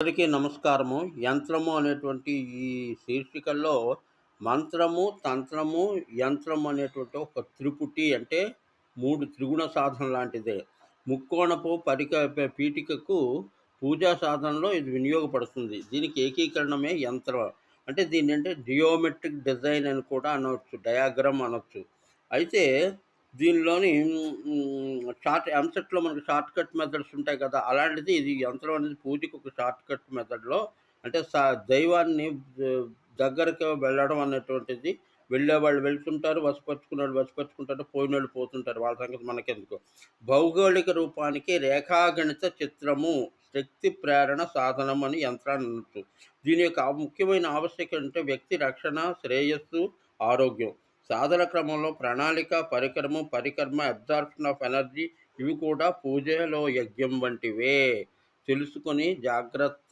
అందరికీ నమస్కారము. యంత్రము అనేటువంటి ఈ శీర్షికల్లో మంత్రము, తంత్రము, యంత్రము అనేటువంటి ఒక త్రిపుటి అంటే 3 త్రిగుణ సాధన లాంటిదే. ముక్కోణపు పీఠికకు పూజా సాధనలో ఇది వినియోగపడుతుంది. దీనికి ఏకీకరణమే యంత్రం. అంటే దీన్నంటే జియోమెట్రిక్ డిజైన్ అని కూడా అనొచ్చు. డయాగ్రామ్ అనొచ్చు. అయితే దీనిలోని ఎంసెట్‌లో మనకు షార్ట్‌కట్ మెథడ్స్ ఉంటాయి కదా! అలాంటిది ఇది యంత్రం అనేది పూజకి ఒక షార్ట్‌కట్ మెథడ్‌లో అంటే దైవాన్ని దగ్గరికి వెళ్ళడం అనేటువంటిది వెళ్ళేవాళ్ళు వెళ్తుంటారు. వశపరుచుకున్నోళ్ళు వశపరుచుకుంటారు. పోయినోళ్ళు పోతుంటారు. వాళ్ళ సంగతి మనకెందుకు. భౌగోళిక రూపానికి రేఖాగణిత చిత్రము, శక్తి ప్రేరణ సాధనం అని యంత్రాన్ని అనొచ్చు. దీని యొక్క ముఖ్యమైన ఆవశ్యకత అంటే వ్యక్తి రక్షణ, శ్రేయస్సు, ఆరోగ్యం. సాధన క్రమంలో ప్రణాళిక, పరికరము, పరికర్మ, అబ్జార్ప్షన్ ఆఫ్ ఎనర్జీ ఇవి కూడా పూజలో యజ్ఞం వంటివే. తెలుసుకొని జాగ్రత్త